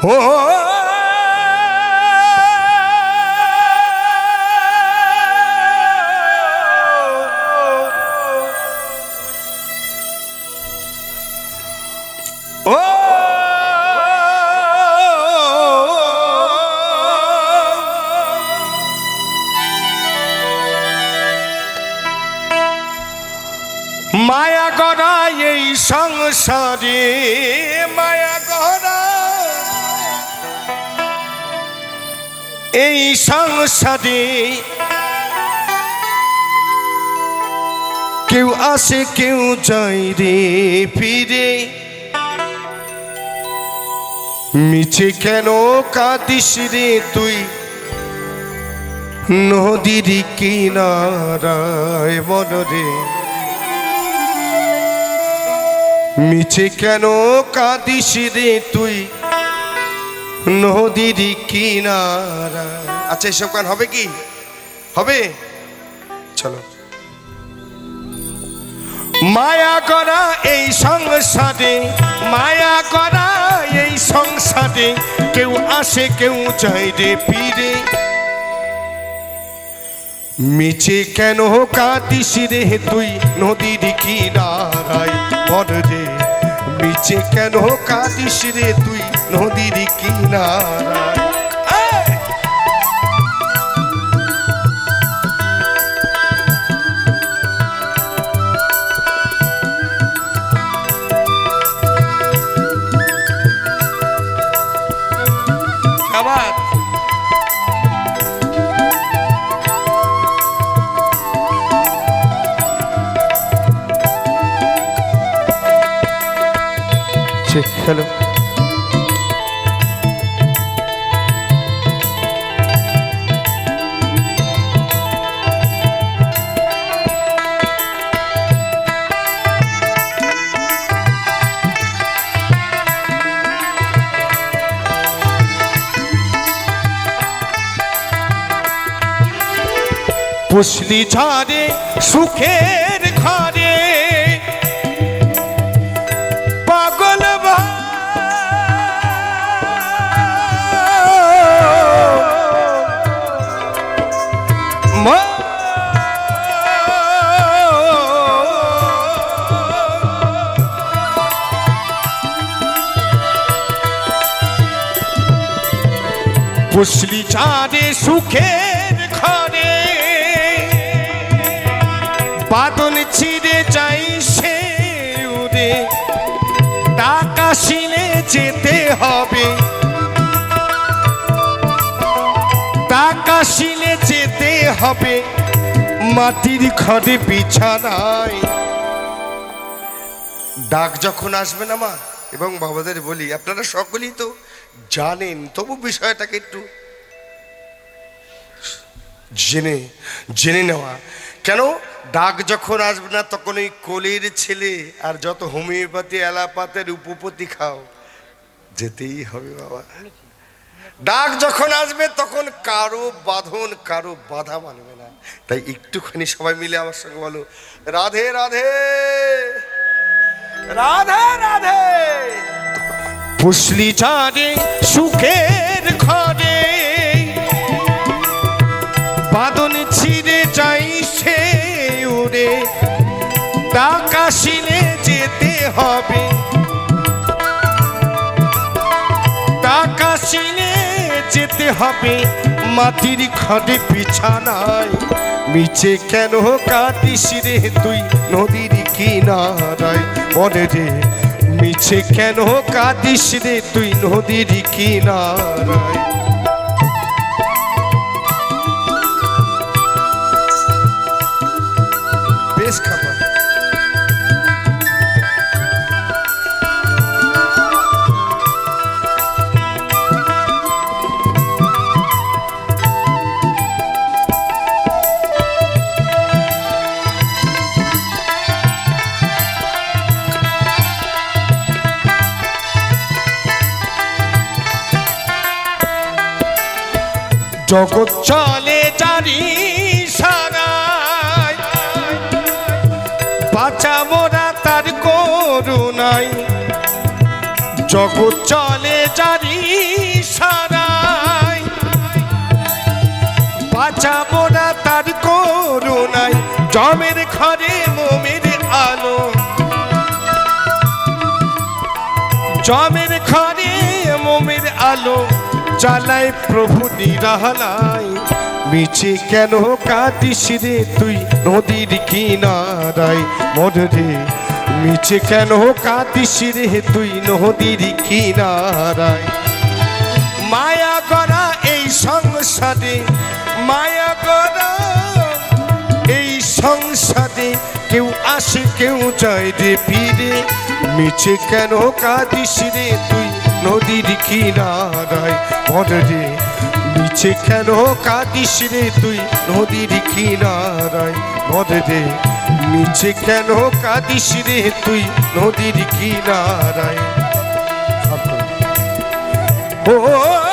ও মায়া গড়া এই সংসারে মায়া গড়া এই সংসারে কেউ আসে কেউ যায় রে ফিরে মিছে কেন কাঁদিস রে তুই নদীর কিনারায় মনরে মিছে কেন কাঁদিস রে তুই নদীর কিনারা। আচ্ছা এসব গান হবে কি হবে চলো। মায়া করা এই সংসারে মায়া করা এই সংসারে কেউ আসে কেউ যায় রে ফিরে মিছে কেন কাঁদিস রে তুই নদীর কিনারায় মনরে মিছে কেন কাঁদিস রে তুই নদীর কিনারায়। আবার হ্যালো পুষলি ঝাড়ে সুখের ঘরে পাগল পুষলি ঝাড়ে সুখের ঘরে বাদন ছিঁড়ে যাই সে উড়ে টাকা শিলে যেতে হবে টাকা শিলে যেতে হবে মাটির ঘরে বিছানায়। ডাক যখন আসবে না মা এবং বাবাদের বলি আপনারা সকলেই তো জানেন তবু বিষয়টাকে একটু জেনে জেনে নেওয়া কেন ডাক যখন আসবে না তখন ওই কোলের ছেলে আর যত হোমিওপ্যাথি অ্যালোপ্যাথির উপপতি খাও যেতেই হবে বাবা। ডাক যখন আসবে তখন কারো বাঁধন কারো বাধা মানবে না। তাই একটুখানি সবাই মিলে আমার সঙ্গে বলো রাধে রাধে রাধে রাধে। পুষলি ঝাড়ে সুখের ঘরে বাঁধন ছিঁড়ে যাই সে উড়ে টাকা শিলে যেতে হবে টাকা শিলে যেতে হবে মাটির ঘরে বিছানায়। মিছে কেন কাঁদিস রে তুই নদীর কিনারায় মনরে মিছে কেন কাঁদিস রে তুই নদীর কিনারায়। বেশ খাবার জগৎ চলে জানি সারায় বাঁচা মোরা তার করুণায় জগৎ চলে জানি বাঁচাবো না তার করুণায় জমের ঘরে মোমের আলো জমের ঘরে মোমের আলো জ্বালায় প্রভু নিরালায় মিছে কেন কাঁদিস রে তুই নদীর কিনারায় মরে রে মিছে কেন কাঁদিস রে তুই নদীর কিনারায় মায়া করা এই সংসারে মায়া করা এই সংসারে কেউ আসে কেউ যায় রে ফিরে মিছে কেন কাঁদিস রে তুই নদীর কিনারায় মরে রে মিছে কেন কাঁদিস রে তুই নদীর কিনারায় মরে রে মিছে কেন কাঁদিস রে তুই নদীর কিনারায় ও